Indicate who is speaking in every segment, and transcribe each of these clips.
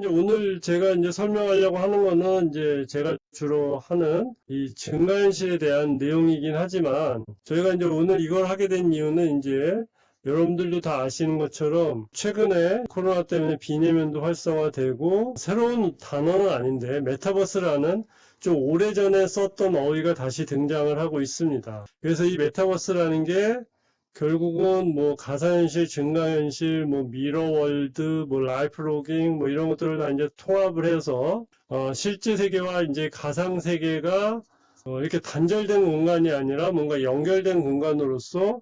Speaker 1: 오늘 제가 이제 설명하려고 하는 거는 이제 제가 주로 하는 이 증가현실에 대한 내용이긴 하지만 저희가 이제 오늘 이걸 하게 된 이유는 이제 여러분들도 다 아시는 것처럼 최근에 코로나 때문에 비내면도 활성화되고 새로운 단어는 아닌데 메타버스라는 좀 오래전에 썼던 어휘가 다시 등장을 하고 있습니다. 그래서 이 메타버스라는 게 결국은 뭐 가상현실, 증가현실, 뭐 미러월드, 뭐 라이프로깅 뭐 이런 것들을 다 이제 통합을 해서 실제 세계와 이제 가상 세계가 이렇게 단절된 공간이 아니라 뭔가 연결된 공간으로서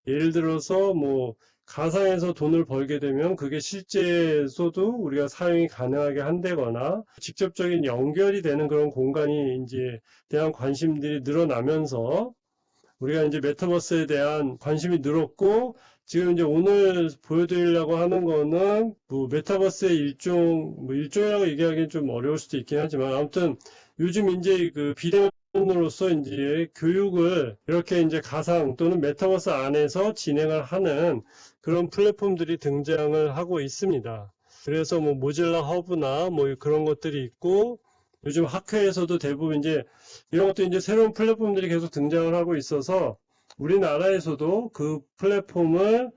Speaker 1: 예를 들어서 뭐 가상에서 돈을 벌게 되면 그게 실제에서도 우리가 사용이 가능하게 한다거나 직접적인 연결이 되는 그런 공간이 이제 대한 관심들이 늘어나면서 우리가 이제 메타버스에 대한 관심이 늘었고, 지금 이제 오늘 보여드리려고 하는 거는, 뭐, 메타버스의 일종이라고 얘기하기는 좀 어려울 수도 있긴 하지만, 아무튼, 요즘 이제 그 비대면으로서 이제 교육을 이렇게 이제 가상 또는 메타버스 안에서 진행을 하는 그런 플랫폼들이 등장을 하고 있습니다. 그래서 뭐, 모질라 허브나 뭐 그런 것들이 있고, 요즘 학회에서도 대부분 이제 이런 것도 이제 새로운 플랫폼들이 계속 등장을 하고 있어서 우리나라에서도 그 플랫폼을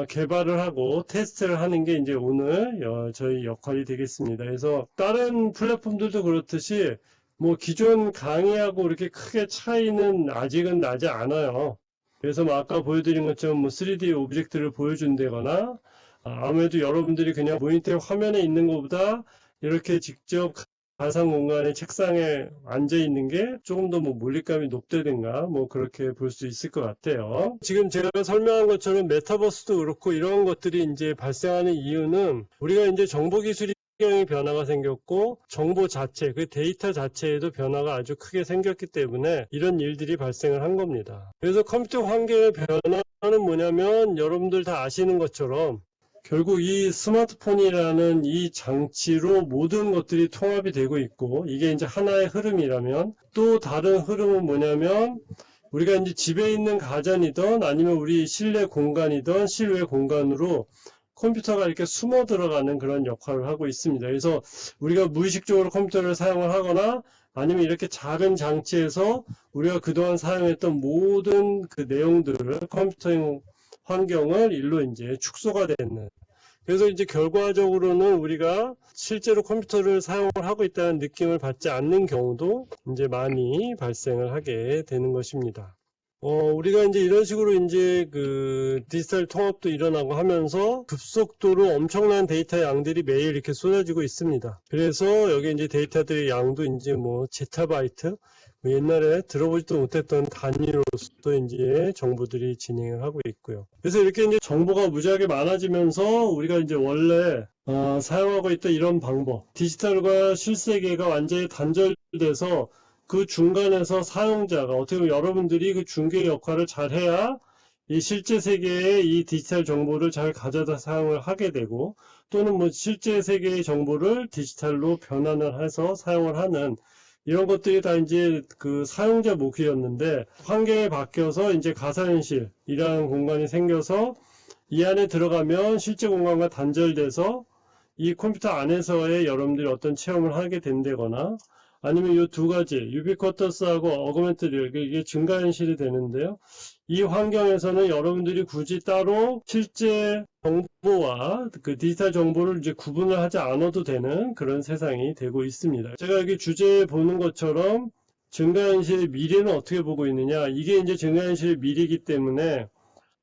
Speaker 1: 개발을 하고 테스트를 하는 게 이제 오늘 저희 역할이 되겠습니다. 그래서 다른 플랫폼들도 그렇듯이 뭐 기존 강의하고 이렇게 크게 차이는 아직은 나지 않아요. 그래서 뭐 아까 보여드린 것처럼 뭐 3D 오브젝트를 보여준다거나 아무래도 여러분들이 그냥 모니터 화면에 있는 것보다 이렇게 직접 가상 공간의 책상에 앉아 있는 게 조금 더 뭐 몰입감이 높다든가 뭐 그렇게 볼 수 있을 것 같아요. 지금 제가 설명한 것처럼 메타버스도 그렇고 이런 것들이 이제 발생하는 이유는 우리가 이제 정보 기술이 변화가 생겼고 정보 자체, 그 데이터 자체에도 변화가 아주 크게 생겼기 때문에 이런 일들이 발생을 한 겁니다. 그래서 컴퓨터 환경의 변화는 뭐냐면 여러분들 다 아시는 것처럼 결국 이 스마트폰이라는 이 장치로 모든 것들이 통합이 되고 있고 이게 이제 하나의 흐름이라면 또 다른 흐름은 뭐냐면 우리가 이제 집에 있는 가전이든 아니면 우리 실내 공간이든 실외 공간으로 컴퓨터가 이렇게 숨어 들어가는 그런 역할을 하고 있습니다. 그래서 우리가 무의식적으로 컴퓨터를 사용을 하거나 아니면 이렇게 작은 장치에서 우리가 그동안 사용했던 모든 그 내용들을 컴퓨터 환경을 일로 이제 축소가 되는. 그래서 이제 결과적으로는 우리가 실제로 컴퓨터를 사용을 하고 있다는 느낌을 받지 않는 경우도 이제 많이 발생을 하게 되는 것입니다. 우리가 이제 이런 식으로 이제 그 디지털 통합도 일어나고 하면서 급속도로 엄청난 데이터 양들이 매일 이렇게 쏟아지고 있습니다. 그래서 여기 이제 데이터들의 양도 이제 뭐 제타바이트, 옛날에 들어보지도 못했던 단위로서 이제 정보들이 진행을 하고 있고요. 그래서 이렇게 이제 정보가 무지하게 많아지면서 우리가 이제 원래 사용하고 있던 이런 방법, 디지털과 실세계가 완전히 단절돼서 그 중간에서 사용자가 어떻게 보면 여러분들이 그 중개 역할을 잘 해야 이 실제 세계의 이 디지털 정보를 잘 가져다 사용을 하게 되고 또는 뭐 실제 세계의 정보를 디지털로 변환을 해서 사용을 하는 이런 것들이 다 이제 그 사용자 목이었는데 환경이 바뀌어서 이제 가상현실이라는 공간이 생겨서 이 안에 들어가면 실제 공간과 단절돼서 이 컴퓨터 안에서의 여러분들이 어떤 체험을 하게 된다거나 아니면 이 두 가지 유비쿼터스하고 어그멘트드 이게 증가현실이 되는데요. 이 환경에서는 여러분들이 굳이 따로 실제 정보와 그 디지털 정보를 이제 구분을 하지 않아도 되는 그런 세상이 되고 있습니다. 제가 여기 주제에 보는 것처럼 증가현실의 미래는 어떻게 보고 있느냐. 이게 이제 증가현실의 미래이기 때문에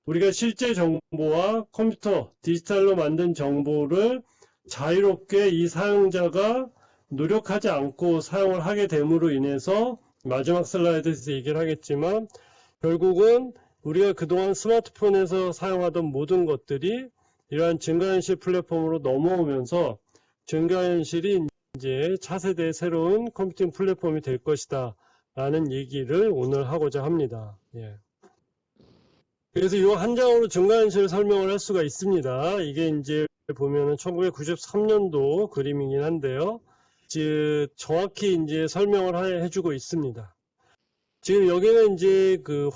Speaker 1: 우리가 실제 정보와 컴퓨터, 디지털로 만든 정보를 자유롭게 이 사용자가 노력하지 않고 사용을 하게 됨으로 인해서 마지막 슬라이드에서 얘기를 하겠지만 결국은 우리가 그동안 스마트폰에서 사용하던 모든 것들이 이러한 증가현실 플랫폼으로 넘어오면서 증가현실이 이제 차세대의 새로운 컴퓨팅 플랫폼이 될 것이다 라는 얘기를 오늘 하고자 합니다. 예. 그래서 이 한 장으로 증가현실을 설명을 할 수가 있습니다. 이게 이제 보면은 1993년도 그림이긴 한데요. 즉 정확히 이제 설명을 해주고 있습니다. 지금 여기는 이제 그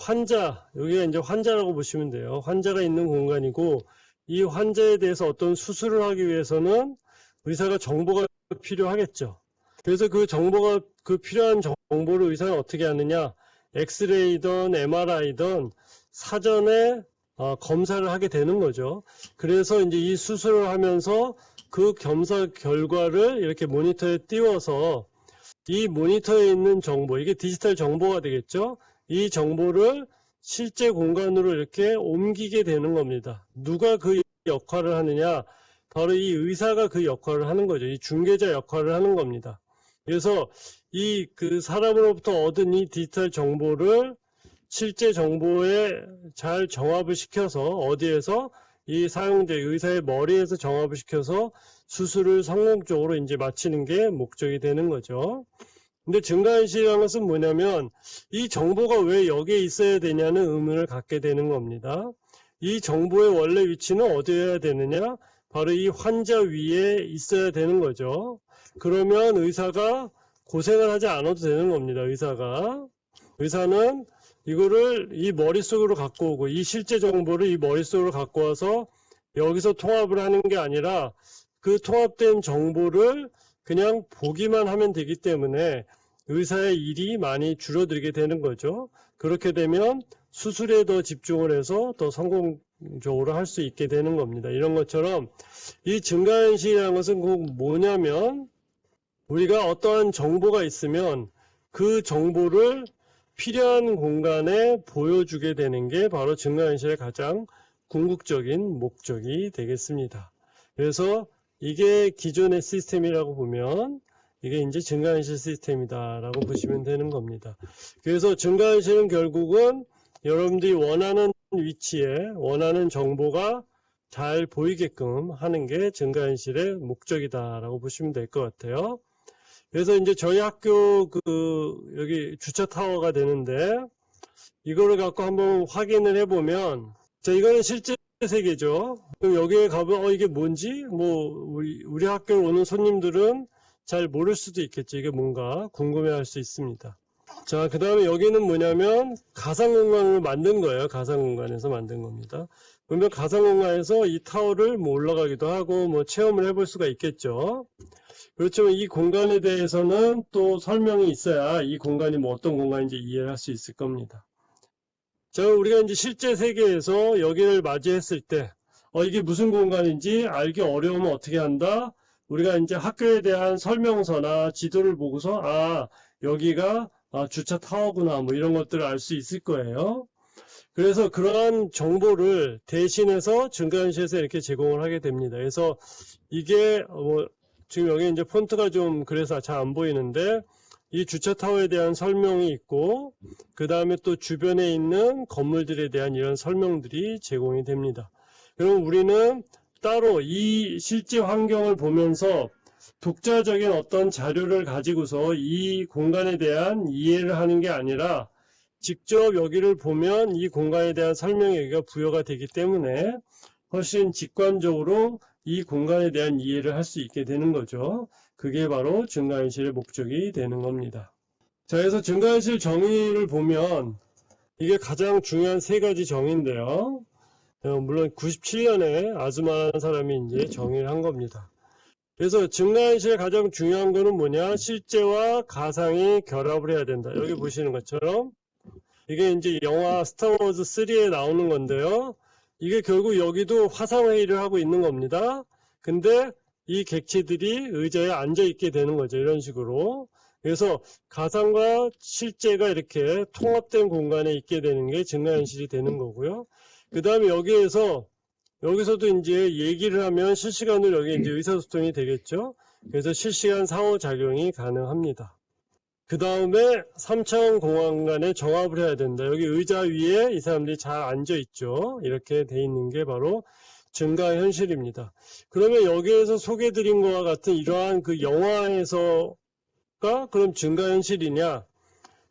Speaker 1: 여기가 이제 환자라고 보시면 돼요. 환자가 있는 공간이고 이 환자에 대해서 어떤 수술을 하기 위해서는 의사가 정보가 필요하겠죠. 그래서 그 정보가, 그 필요한 정보를 의사는 어떻게 하느냐, 엑스레이든 MRI든 사전에 검사를 하게 되는 거죠. 그래서 이제 이 수술을 하면서 그 검사 결과를 이렇게 모니터에 띄워서 이 모니터에 있는 정보, 이게 디지털 정보가 되겠죠. 이 정보를 실제 공간으로 이렇게 옮기게 되는 겁니다. 누가 그 역할을 하느냐? 바로 이 의사가 그 역할을 하는 거죠. 이 중개자 역할을 하는 겁니다. 그래서 이 그 사람으로부터 얻은 이 디지털 정보를 실제 정보에 잘 정합을 시켜서 어디에서 이 사용자 의사의 머리에서 정합을 시켜서 수술을 성공적으로 이제 마치는 게 목적이 되는 거죠. 근데 증가현실이라는 것은 뭐냐면 이 정보가 왜 여기에 있어야 되냐는 의문을 갖게 되는 겁니다. 이 정보의 원래 위치는 어디에야 되느냐? 바로 이 환자 위에 있어야 되는 거죠. 그러면 의사가 고생을 하지 않아도 되는 겁니다. 의사는 이거를 이 머릿속으로 갖고 오고 이 실제 정보를 이 머릿속으로 갖고 와서 여기서 통합을 하는 게 아니라 그 통합된 정보를 그냥 보기만 하면 되기 때문에 의사의 일이 많이 줄어들게 되는 거죠. 그렇게 되면 수술에 더 집중을 해서 더 성공적으로 할 수 있게 되는 겁니다. 이런 것처럼 이 증가현실이라는 것은 꼭 뭐냐면 우리가 어떠한 정보가 있으면 그 정보를 필요한 공간에 보여주게 되는 게 바로 증가현실의 가장 궁극적인 목적이 되겠습니다. 그래서 이게 기존의 시스템이라고 보면 이게 이제 증가현실 시스템이다라고 보시면 되는 겁니다. 그래서 증가현실은 결국은 여러분들이 원하는 위치에 원하는 정보가 잘 보이게끔 하는 게 증가현실의 목적이다라고 보시면 될 것 같아요. 그래서 이제 저희 학교 여기 주차 타워가 되는데 이거를 갖고 한번 확인을 해보면 자 이거는 실제 세계죠. 그럼 여기에 가면 이게 뭔지 우리 학교에 오는 손님들은 잘 모를 수도 있겠죠. 이게 뭔가 궁금해할 수 있습니다. 자, 그 다음에 여기는 뭐냐면 가상공간을 만든 거예요. 가상공간에서 만든 겁니다. 그러면 가상공간에서 이 타워를 올라가기도 하고 체험을 해볼 수가 있겠죠. 그렇지만 이 공간에 대해서는 또 설명이 있어야 이 공간이 어떤 공간인지 이해를 할 수 있을 겁니다. 자, 우리가 이제 실제 세계에서 여기를 맞이했을 때 이게 무슨 공간인지 알기 어려우면 어떻게 한다? 우리가 이제 학교에 대한 설명서나 지도를 보고서 여기가 주차 타워구나 이런 것들을 알 수 있을 거예요. 그래서 그러한 정보를 대신해서 증가현실에서 이렇게 제공을 하게 됩니다. 그래서 이게 지금 여기 이제 폰트가 좀 그래서 잘 안 보이는데 이 주차 타워에 대한 설명이 있고 그 다음에 또 주변에 있는 건물들에 대한 이런 설명들이 제공이 됩니다. 그럼 우리는 따로 이 실제 환경을 보면서 독자적인 어떤 자료를 가지고서 이 공간에 대한 이해를 하는 게 아니라 직접 여기를 보면 이 공간에 대한 설명이 여기가 부여가 되기 때문에 훨씬 직관적으로 이 공간에 대한 이해를 할 수 있게 되는 거죠. 그게 바로 증가현실의 목적이 되는 겁니다. 자, 그래서 증가현실 정의를 보면 이게 가장 중요한 세 가지 정의인데요. 물론 97년에 아즈마라는 사람이 이제 정의를 한 겁니다. 그래서 증가현실의 가장 중요한 거는 뭐냐? 실제와 가상이 결합을 해야 된다. 여기 보시는 것처럼 이게 이제 영화 스타워즈 3에 나오는 건데요. 이게 결국 여기도 화상회의를 하고 있는 겁니다. 근데 이 객체들이 의자에 앉아 있게 되는 거죠. 이런 식으로. 그래서 가상과 실제가 이렇게 통합된 공간에 있게 되는 게 증가현실이 되는 거고요. 그 다음에 여기서도 이제 얘기를 하면 실시간으로 여기 이제 의사소통이 되겠죠. 그래서 실시간 상호작용이 가능합니다. 그 다음에 3차원 공간에 정합을 해야 된다. 여기 의자 위에 이 사람들이 잘 앉아 있죠. 이렇게 돼 있는 게 바로 증가현실입니다. 그러면 여기에서 소개드린 것과 같은 이러한 그 영화에서가 그럼 증가현실이냐?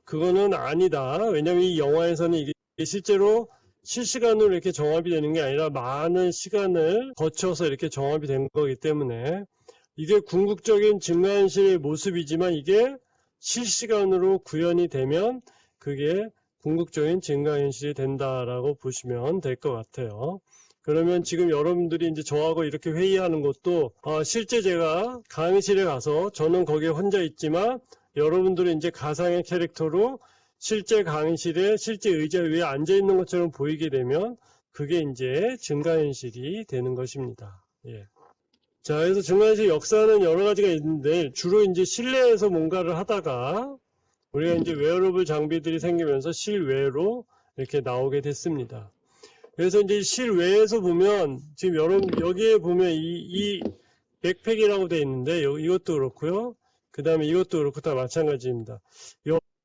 Speaker 1: 그거는 아니다. 왜냐면 이 영화에서는 이게 실제로 실시간으로 이렇게 정합이 되는 게 아니라 많은 시간을 거쳐서 이렇게 정합이 된 거기 때문에 이게 궁극적인 증가현실의 모습이지만 이게 실시간으로 구현이 되면 그게 궁극적인 증가현실이 된다라고 보시면 될 것 같아요. 그러면 지금 여러분들이 이제 저하고 이렇게 회의하는 것도 실제 제가 강의실에 가서 저는 거기에 혼자 있지만 여러분들은 이제 가상의 캐릭터로 실제 강의실에 실제 의자 위에 앉아 있는 것처럼 보이게 되면 그게 이제 증가현실이 되는 것입니다. 예. 자, 그래서 증가현실 역사는 여러 가지가 있는데 주로 이제 실내에서 뭔가를 하다가 우리가 이제 웨어러블 장비들이 생기면서 실외로 이렇게 나오게 됐습니다. 그래서 이제 실외에서 보면 지금 여러분 여기에 보면 이 백팩이라고 되어 있는데 이것도 그렇고요. 그 다음에 이것도 그렇고 다 마찬가지입니다.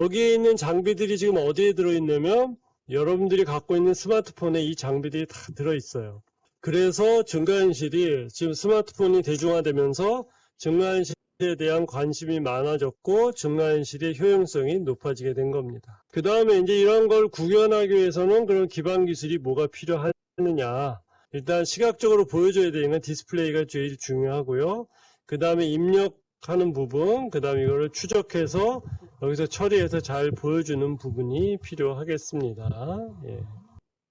Speaker 1: 여기에 있는 장비들이 지금 어디에 들어있냐면 여러분들이 갖고 있는 스마트폰에 이 장비들이 다 들어있어요. 그래서 증가현실이 지금 스마트폰이 대중화되면서 증가현실에 대한 관심이 많아졌고 증가현실의 효용성이 높아지게 된 겁니다. 그 다음에 이제 이런 걸 구현하기 위해서는 그런 기반 기술이 뭐가 필요하느냐. 일단 시각적으로 보여줘야 되는 건 디스플레이가 제일 중요하고요. 그 다음에 입력하는 부분, 그 다음에 이거를 추적해서 여기서 처리해서 잘 보여주는 부분이 필요하겠습니다. 예.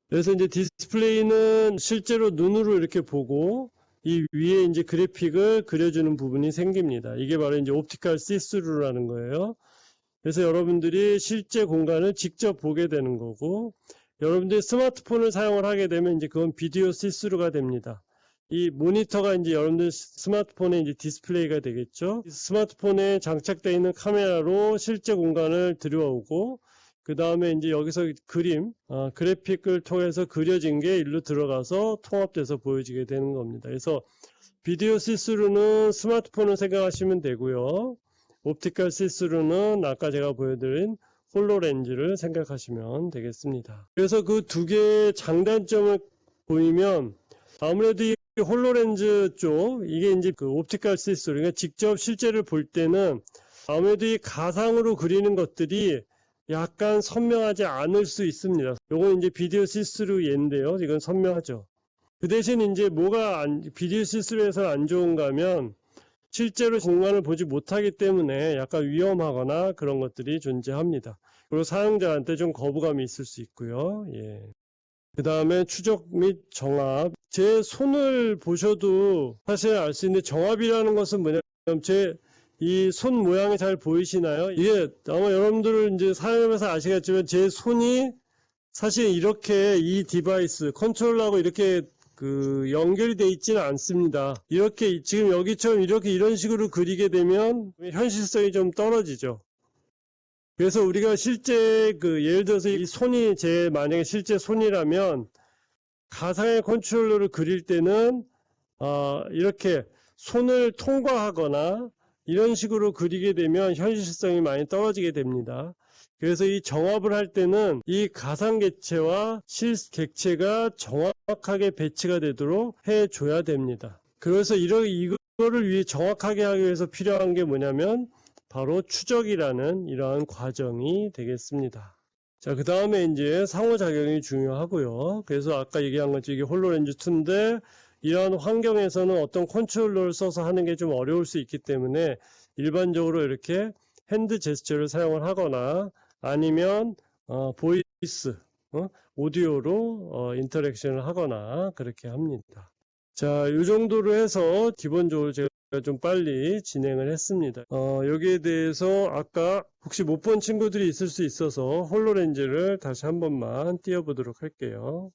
Speaker 1: 그래서 이제 디스플레이는 실제로 눈으로 이렇게 보고 이 위에 이제 그래픽을 그려주는 부분이 생깁니다. 이게 바로 이제 옵티컬 시스루라는 거예요. 그래서 여러분들이 실제 공간을 직접 보게 되는 거고, 여러분들이 스마트폰을 사용을 하게 되면 이제 그건 비디오 시스루가 됩니다. 이 모니터가 이제 여러분들 스마트폰의 이제 디스플레이가 되겠죠. 스마트폰에 장착되어 있는 카메라로 실제 공간을 들여오고, 그 다음에 이제 여기서 그래픽을 통해서 그려진 게 일로 들어가서 통합돼서 보여지게 되는 겁니다. 그래서 비디오 시스루는 스마트폰을 생각하시면 되고요. 옵티컬 시스루는 아까 제가 보여드린 홀로렌즈를 생각하시면 되겠습니다. 그래서 그 두 개의 장단점을 보이면 아무래도 이 홀로렌즈 쪽, 이게 이제 그 옵티컬 시스루, 그러니까 직접 실제를 볼 때는 아무래도 이 가상으로 그리는 것들이 약간 선명하지 않을 수 있습니다. 요건 이제 비디오 시스루 예인데요. 이건 선명하죠. 그 대신 이제 비디오 시스루에서 안 좋은가 하면 실제로 공간을 보지 못하기 때문에 약간 위험하거나 그런 것들이 존재합니다. 그리고 사용자한테 좀 거부감이 있을 수 있고요. 예. 그 다음에 추적 및 정합. 제 손을 보셔도 사실 알 수 있는데 정합이라는 것은 뭐냐면 이 손 모양이 잘 보이시나요? 이게 아마 여러분들은 이제 사용해서 아시겠지만 제 손이 사실 이렇게 이 디바이스 컨트롤러하고 이렇게 연결이 되어 있지는 않습니다. 이렇게 지금 여기처럼 이런 식으로 그리게 되면 현실성이 좀 떨어지죠. 그래서 우리가 실제 예를 들어서 이 손이 만약에 실제 손이라면 가상의 컨트롤러를 그릴 때는 이렇게 손을 통과하거나 이런 식으로 그리게 되면 현실성이 많이 떨어지게 됩니다. 그래서 이 정합을 할 때는 이 가상 객체와 실 객체가 정확하게 배치가 되도록 해줘야 됩니다. 그래서 이거를 정확하게 하기 위해서 필요한 게 뭐냐면 바로 추적이라는 이러한 과정이 되겠습니다. 자, 그 다음에 이제 상호작용이 중요하고요. 그래서 아까 얘기한 것처럼 이게 홀로렌즈 2인데 이러한 환경에서는 어떤 컨트롤러를 써서 하는 게 좀 어려울 수 있기 때문에 일반적으로 이렇게 핸드 제스처를 사용을 하거나 아니면 보이스, 오디오로 인터랙션을 하거나 그렇게 합니다. 자, 이 정도로 해서 기본적으로 제가 좀 빨리 진행을 했습니다. 여기에 대해서 아까 혹시 못 본 친구들이 있을 수 있어서 홀로렌즈를 다시 한 번만 띄워보도록 할게요.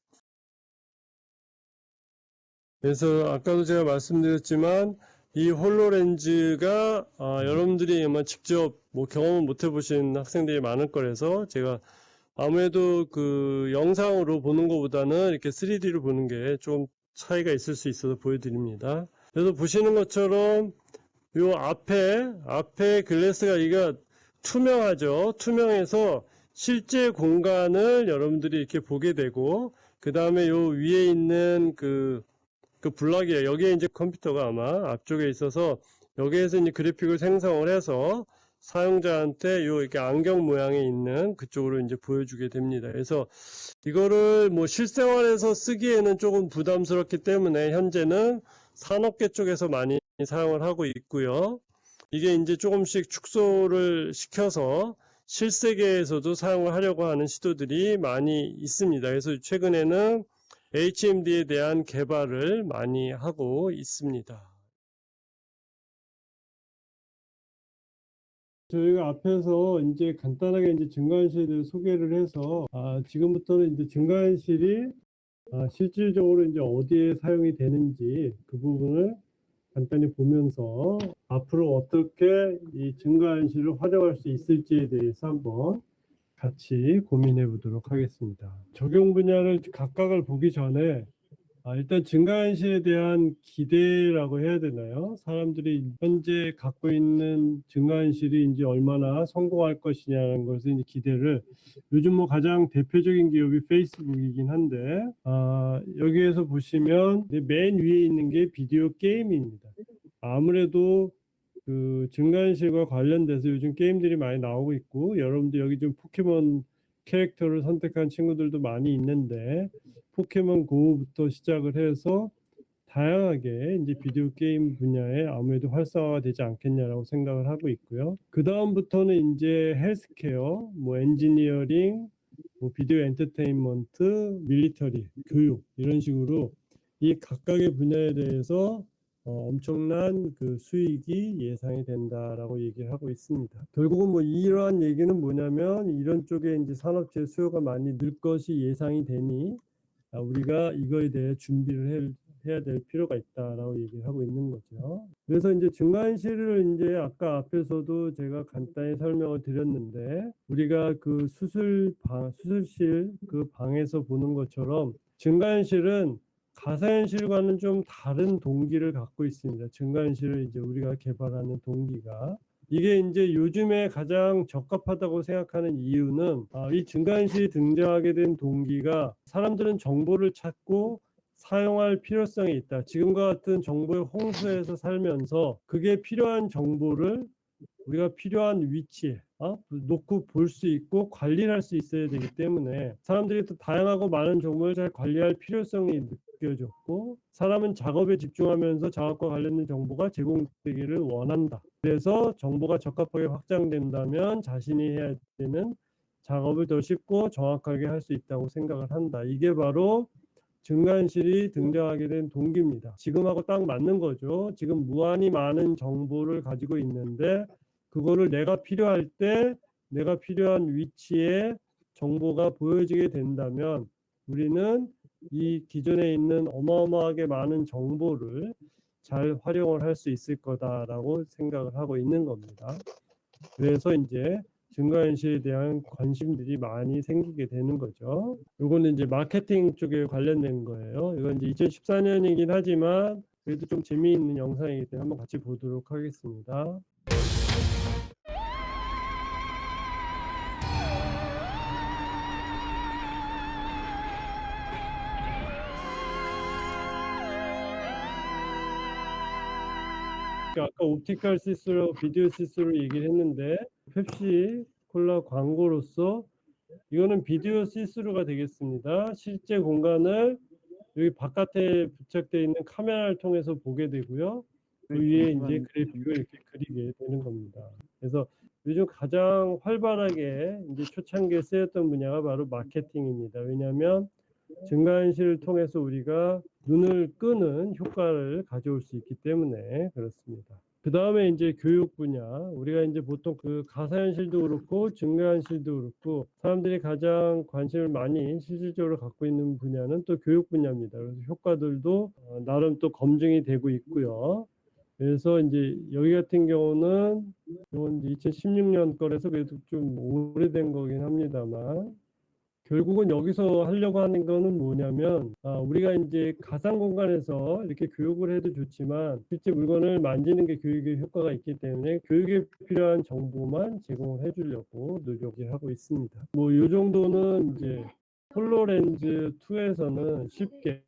Speaker 1: 그래서 아까도 제가 말씀드렸지만 이 홀로렌즈가 여러분들이 아마 직접 경험을 못 해보신 학생들이 많을 거라서 제가 아무래도 영상으로 보는 것보다는 이렇게 3D로 보는 게 좀 차이가 있을 수 있어서 보여드립니다. 그래서 보시는 것처럼 요 앞에 글래스가 이가 투명하죠. 투명해서 실제 공간을 여러분들이 이렇게 보게 되고 그 다음에 요 위에 있는 블럭이에요. 여기에 이제 컴퓨터가 아마 앞쪽에 있어서 여기에서 이제 그래픽을 생성을 해서 사용자한테 이렇게 안경 모양이 있는 그쪽으로 이제 보여주게 됩니다. 그래서 이거를 실생활에서 쓰기에는 조금 부담스럽기 때문에 현재는 산업계 쪽에서 많이 사용을 하고 있고요. 이게 이제 조금씩 축소를 시켜서 실세계에서도 사용을 하려고 하는 시도들이 많이 있습니다. 그래서 최근에는 HMD에 대한 개발을 많이 하고 있습니다. 저희가 앞에서 이제 간단하게 이제 증강현실에 대해 소개를 해서 지금부터는 이제 증강현실이 실질적으로 이제 어디에 사용이 되는지 그 부분을 간단히 보면서 앞으로 어떻게 이 증강현실을 활용할 수 있을지에 대해서 한번 같이 고민해 보도록 하겠습니다. 적용 분야를 각각을 보기 전에 일단 증강현실에 대한 기대라고 해야 되나요? 사람들이 현재 갖고 있는 증강현실이 이제 얼마나 성공할 것이냐는 것을 이제 기대를 요즘 뭐 가장 대표적인 기업이 페이스북이긴 한데 여기에서 보시면 맨 위에 있는 게 비디오 게임입니다. 아무래도 그 증강현실과 관련돼서 요즘 게임들이 많이 나오고 있고 여러분들 여기 좀 포켓몬 캐릭터를 선택한 친구들도 많이 있는데 포켓몬 고부터 시작을 해서 다양하게 이제 비디오 게임 분야에 아무래도 활성화가 되지 않겠냐라고 생각을 하고 있고요. 그 다음부터는 이제 헬스케어, 뭐 엔지니어링, 뭐 비디오 엔터테인먼트, 밀리터리, 교육 이런 식으로 이 각각의 분야에 대해서 엄청난 그 수익이 예상이 된다라고 얘기를 하고 있습니다. 결국은 뭐 이러한 얘기는 뭐냐면 이런 쪽에 이제 산업재 수요가 많이 늘 것이 예상이 되니 우리가 이거에 대해 준비를 해야 될 필요가 있다라고 얘기를 하고 있는 거죠. 그래서 이제 증강현실을 이제 아까 앞에서도 제가 간단히 설명을 드렸는데 우리가 그 수술실 그 방에서 보는 것처럼 증강현실은 가상현실과는 좀 다른 동기를 갖고 있습니다. 증강현실을 이제 우리가 개발하는 동기가 이게 이제 요즘에 가장 적합하다고 생각하는 이유는 이 증강현실이 등장하게 된 동기가 사람들은 정보를 찾고 사용할 필요성이 있다. 지금과 같은 정보의 홍수에서 살면서 그게 필요한 정보를 우리가 필요한 위치에 놓고 볼 수 있고 관리를 할 수 있어야 되기 때문에 사람들이 또 다양하고 많은 정보를 잘 관리할 필요성이 느껴졌고 사람은 작업에 집중하면서 작업과 관련된 정보가 제공되기를 원한다. 그래서 정보가 적합하게 확장된다면 자신이 해야 되는 작업을 더 쉽고 정확하게 할 수 있다고 생각을 한다. 이게 바로 증강현실이 등장하게 된 동기입니다. 지금하고 딱 맞는 거죠. 지금 무한히 많은 정보를 가지고 있는데 그거를 내가 필요할 때 내가 필요한 위치에 정보가 보여지게 된다면 우리는 이 기존에 있는 어마어마하게 많은 정보를 잘 활용을 할 수 있을 거다라고 생각을 하고 있는 겁니다. 그래서 이제 증강현실에 대한 관심들이 많이 생기게 되는 거죠. 요거는 이제 마케팅 쪽에 관련된 거예요. 이건 이제 2014년이긴 하지만 그래도 좀 재미있는 영상이기 때문에 한번 같이 보도록 하겠습니다. 아까 옵티컬 시스루, 비디오 시스루 얘기를 했는데 펩시 콜라 광고로서 이거는 비디오 시스루가 되겠습니다. 실제 공간을 여기 바깥에 부착되어 있는 카메라를 통해서 보게 되고요. 그 위에 이제 그래픽을 이렇게 그리게 되는 겁니다. 그래서 요즘 가장 활발하게 이제 초창기에 쓰였던 분야가 바로 마케팅입니다. 왜냐하면 증강현실을 통해서 우리가 눈을 끄는 효과를 가져올 수 있기 때문에 그렇습니다. 그 다음에 이제 교육 분야, 우리가 이제 보통 그 가상현실도 그렇고 증강현실도 그렇고 사람들이 가장 관심을 많이 실질적으로 갖고 있는 분야는 또 교육 분야입니다. 그래서 효과들도 나름 또 검증이 되고 있고요. 그래서 이제 여기 같은 경우는 이건 2016년 거라서 그래도 좀 오래된 거긴 합니다만 결국은 여기서 하려고 하는 거는 뭐냐면 우리가 이제 가상 공간에서 이렇게 교육을 해도 좋지만 실제 물건을 만지는 게 교육의 효과가 있기 때문에 교육에 필요한 정보만 제공을 해주려고 노력을 하고 있습니다. 뭐 이 정도는 이제 홀로렌즈 2에서는 쉽게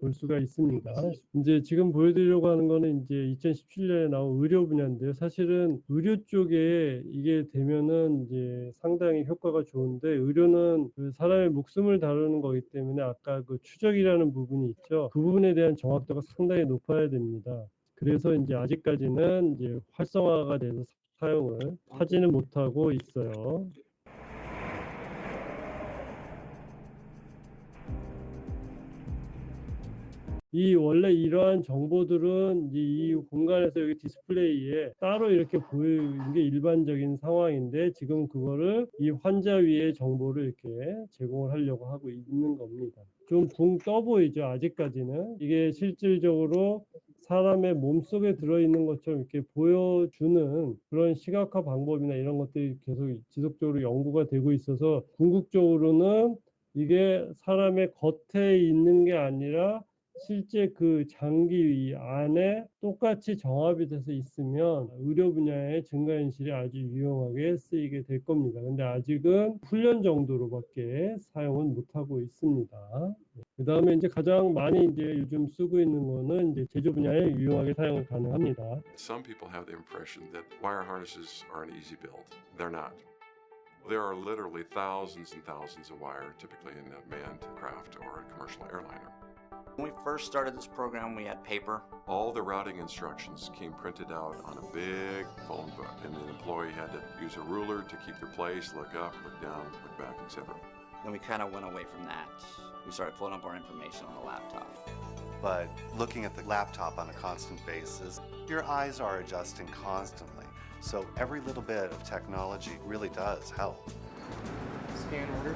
Speaker 1: 볼 수가 있습니다. 이제 지금 보여드리려고 하는 거는 이제 2017년에 나온 의료 분야인데요. 사실은 의료 쪽에 이게 되면은 이제 상당히 효과가 좋은데 의료는 그 사람의 목숨을 다루는 거기 때문에 아까 그 추적이라는 부분이 있죠. 그 부분에 대한 정확도가 상당히 높아야 됩니다. 그래서 이제 아직까지는 이제 활성화가 돼서 사용을 하지는 못하고 있어요. 이 원래 이러한 정보들은 이제 이 공간에서 여기 디스플레이에 따로 이렇게 보이는 게 일반적인 상황인데 지금 그거를 이 환자 위에 정보를 이렇게 제공을 하려고 하고 있는 겁니다. 좀 붕 떠 보이죠? 아직까지는. 이게 실질적으로 사람의 몸속에 들어있는 것처럼 이렇게 보여주는 그런 시각화 방법이나 이런 것들이 계속 지속적으로 연구가 되고 있어서 궁극적으로는 이게 사람의 겉에 있는 게 아니라 실제 그 장기 안에 똑같이 정합이 돼서 있으면 의료 분야의 증가현실이 아주 유용하게 쓰이게 될 겁니다. 근데 아직은 훈련 정도로밖에 사용은 못하고 있습니다. 그 다음에 이제 가장 많이 이제 요즘 쓰고 있는 거는 이제 제조 분야에 유용하게 사용 가능합니다.
Speaker 2: Some people have the impression that wire harnesses are an easy build. They're not. There are literally thousands and thousands of wire, typically in a manned craft or a commercial airliner.
Speaker 3: When we first started this program, we had paper.
Speaker 2: All the routing instructions came printed out on a big phone book, and the employee had to use a ruler to keep their place, look up, look down, look back, etc.
Speaker 3: Then we kind of went away from that. We started pulling up our information on the laptop.
Speaker 4: But looking at the laptop on a constant basis, your eyes are adjusting constantly. So every little bit of technology really does help.
Speaker 5: Scan order.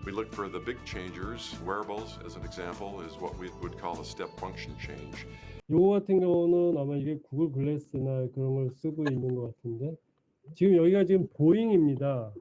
Speaker 2: We look for the big changers. Wearables, as an example, is what we would call a step function change.
Speaker 1: 요거 같은 경우는 아마 이게 구글 글래스나 그런 걸 쓰고 있는 것 같은데 지금 여기가 지금 보잉입니다.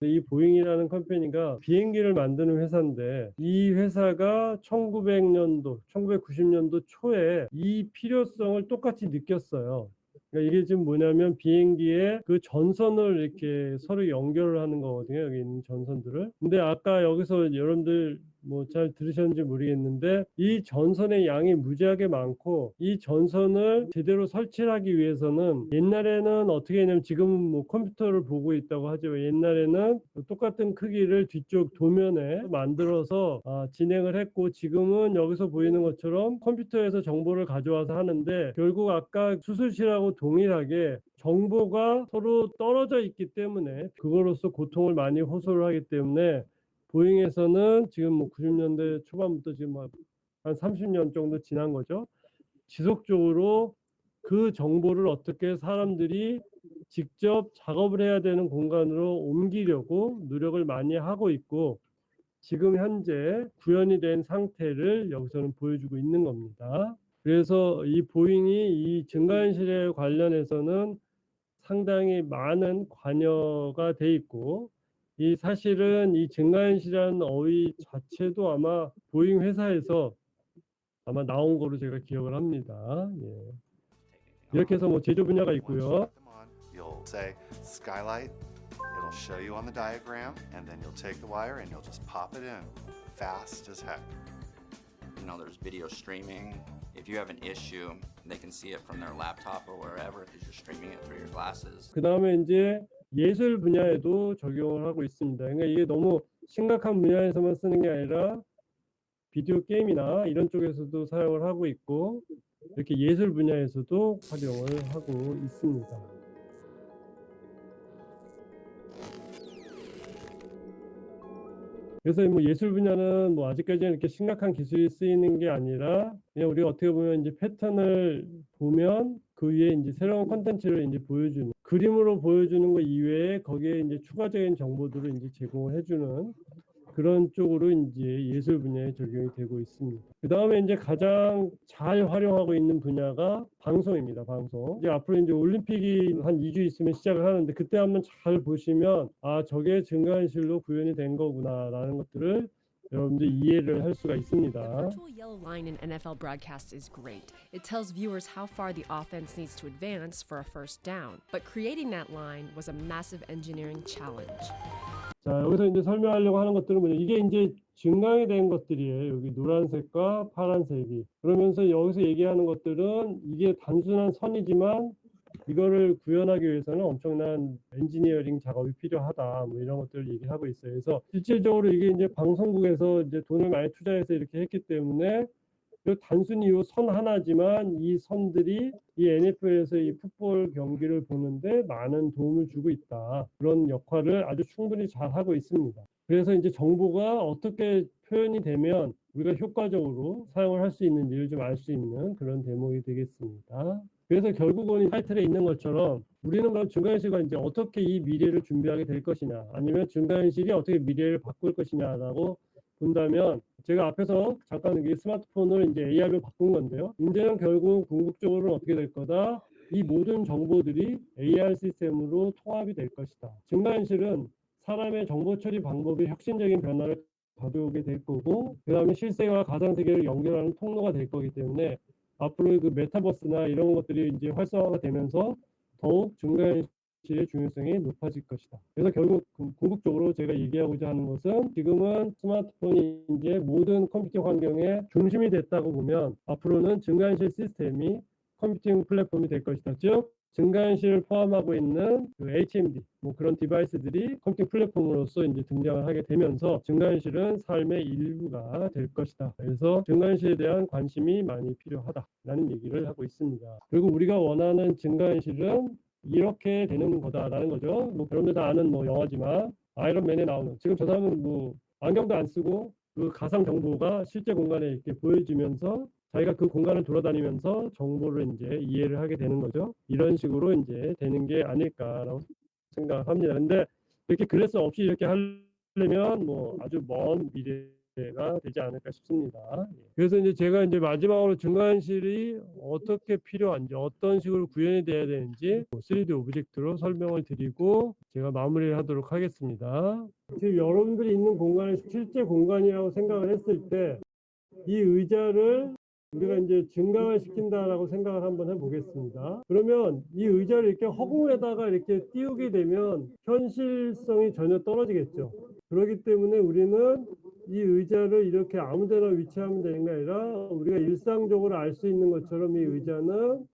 Speaker 1: 이 보잉이라는 컴퍼니가 비행기를 만드는 회사인데 이 회사가 1900년도, 1990년도 초에 이 필요성을 똑같이 느꼈어요. 그러니까 이게 지금 뭐냐면 비행기에 그 전선을 이렇게 서로 연결을 하는 거거든요. 여기 있는 전선들을. 근데 아까 여기서 여러분들 뭐 잘 들으셨는지 모르겠는데 이 전선의 양이 무지하게 많고 이 전선을 제대로 설치하기 위해서는 옛날에는 어떻게 했냐면 지금은 뭐 컴퓨터를 보고 있다고 하지만 옛날에는 똑같은 크기를 뒤쪽 도면에 만들어서 진행을 했고 지금은 여기서 보이는 것처럼 컴퓨터에서 정보를 가져와서 하는데 결국 아까 수술실하고 동일하게 정보가 서로 떨어져 있기 때문에 그거로서 고통을 많이 호소를 하기 때문에 보잉에서는 지금 뭐 90년대 초반부터 지금 한 30년 정도 지난 거죠. 지속적으로 그 정보를 어떻게 사람들이 직접 작업을 해야 되는 공간으로 옮기려고 노력을 많이 하고 있고 지금 현재 구현이 된 상태를 여기서는 보여주고 있는 겁니다. 그래서 이 보잉이 이 증가현실에 관련해서는 상당히 많은 관여가 돼 있고 이 사실은 이 증가현실이라는 어휘 자체도 아마 보잉 회사에서 아마 나온 거로 제가 기억을 합니다. 예. 이렇게 해서 뭐 제조 분야가 있고요.
Speaker 4: You'll say skylight. It'll show you on the diagram, and then you'll take the wire and you'll just pop it in, fast as heck.
Speaker 3: You know, there's video streaming. If you have an issue, they can see it from their laptop or wherever because you're streaming it through your glasses.
Speaker 1: 그 다음에 이제 예술 분야에도 적용을 하고 있습니다. 그러니까 이게 너무 심각한 분야에서만 쓰는 게 아니라 비디오 게임이나 이런 쪽에서도 사용을 하고 있고 이렇게 예술 분야에서도 활용을 하고 있습니다. 그래서 뭐 예술 분야는 뭐 아직까지는 이렇게 심각한 기술이 쓰이는 게 아니라 그냥 우리가 어떻게 보면 이제 패턴을 보면 그 위에 이제 새로운 콘텐츠를 이제 보여주는 그림으로 보여주는 거 이외에 거기에 이제 추가적인 정보들을 이제 제공을 해주는 그런 쪽으로 이제 예술 분야에 적용이 되고 있습니다. 그 다음에 이제 가장 잘 활용하고 있는 분야가 방송입니다. 방송. 이제 앞으로 이제 올림픽이 한 2주 있으면 시작을 하는데 그때 한번 잘 보시면 저게 증가현실로 구현이 된 거구나라는 것들을 여러분들 이해를 할 수가 있습니다.
Speaker 6: The virtual yellow line in NFL broadcasts is great. It tells viewers how far the offense needs to advance for a first down. But creating that line was a massive engineering challenge.
Speaker 1: 자, 여기서 이제 설명하려고 하는 것들은 뭐냐. 이게 이제 증강이 된 것들이에요. 여기 노란색과 파란색이. 그러면서 여기서 얘기하는 것들은 이게 단순한 선이지만 이거를 구현하기 위해서는 엄청난 엔지니어링 작업이 필요하다. 뭐 이런 것들을 얘기하고 있어요. 그래서 실질적으로 이게 이제 방송국에서 이제 돈을 많이 투자해서 이렇게 했기 때문에 단순히 이 선 하나지만 이 선들이 이 NFL에서 이 풋볼 경기를 보는데 많은 도움을 주고 있다. 그런 역할을 아주 충분히 잘 하고 있습니다. 그래서 이제 정보가 어떻게 표현이 되면 우리가 효과적으로 사용을 할 수 있는지를 좀 알 수 있는 그런 대목이 되겠습니다. 그래서 결국은 이 타이틀에 있는 것처럼 우리는 그럼 증강현실과 이제 어떻게 이 미래를 준비하게 될 것이냐, 아니면 증강현실이 어떻게 미래를 바꿀 것이냐라고 본다면, 제가 앞에서 잠깐 여기 스마트폰을 이제 AR로 바꾼 건데요. 이제는 결국 궁극적으로는 어떻게 될 거다? 이 모든 정보들이 AR 시스템으로 통합이 될 것이다. 증강현실은 사람의 정보 처리 방법이 혁신적인 변화를 가져오게 될 거고, 그 다음에 실생활과 가상세계를 연결하는 통로가 될 거기 때문에 앞으로 그 메타버스나 이런 것들이 이제 활성화가 되면서 더욱 증강현실의 중요성이 높아질 것이다. 그래서 결국 궁극적으로 제가 얘기하고자 하는 것은, 지금은 스마트폰이 이제 모든 컴퓨팅 환경의 중심이 됐다고 보면 앞으로는 증강현실 시스템이 컴퓨팅 플랫폼이 될 것이다. 즉 증강현실을 포함하고 있는 그 HMD 그런 디바이스들이 컴퓨팅 플랫폼으로서 이제 등장을 하게 되면서 증강현실은 삶의 일부가 될 것이다. 그래서 증강현실에 대한 관심이 많이 필요하다라는 얘기를 하고 있습니다. 그리고 우리가 원하는 증강현실은 이렇게 되는 거다라는 거죠. 여러분들 다 아는 영화지만 아이언맨에 나오는, 지금 저 사람은 안경도 안 쓰고 그 가상 정보가 실제 공간에 이렇게 보여지면서 자기가 그 공간을 돌아다니면서 정보를 이제 이해를 하게 되는 거죠. 이런 식으로 이제 되는 게 아닐까라고 생각합니다. 근데 이렇게 글래스 없이 이렇게 하려면 아주 먼 미래가 되지 않을까 싶습니다. 그래서 이제 제가 이제 마지막으로 증강현실이 어떻게 필요한지, 어떤 식으로 구현이 돼야 되는지 3D 오브젝트로 설명을 드리고 제가 마무리를 하도록 하겠습니다. 지금 여러분들이 있는 공간을 실제 공간이라고 생각을 했을 때, 이 의자를 우리가 이제 증강을 시킨다라고 생각을 한번 해보겠습니다. 그러면 이 의자를 이렇게 허공에다가 이렇게 띄우게 되면 현실성이 전혀 떨어지겠죠. 그렇기 때문에 우리는 이 의자를 이렇게 아무데나 위치하면 되는 게 아니라, 우리가 일상적으로 알 수 있는 것처럼 이 의자는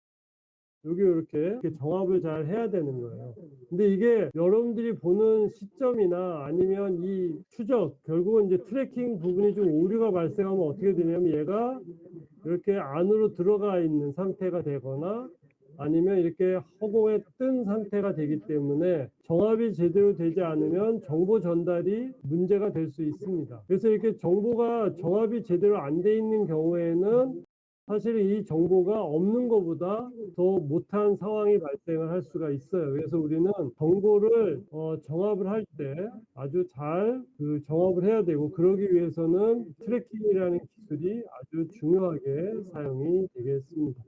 Speaker 1: 여기 이렇게 정합을 잘 해야 되는 거예요. 근데 이게 여러분들이 보는 시점이나 아니면 이 추적, 결국은 이제 트래킹 부분이 좀 오류가 발생하면 어떻게 되냐면, 얘가 이렇게 안으로 들어가 있는 상태가 되거나 아니면 이렇게 허공에 뜬 상태가 되기 때문에 정합이 제대로 되지 않으면 정보 전달이 문제가 될 수 있습니다. 그래서 이렇게 정보가 정합이 제대로 안 돼 있는 경우에는 사실 이 정보가 없는 것보다 더 못한 상황이 발생을 할 수가 있어요. 그래서 우리는 정보를 정합을 할 때 아주 잘 그 정합을 해야 되고, 그러기 위해서는 트래킹이라는 기술이 아주 중요하게 사용이 되겠습니다.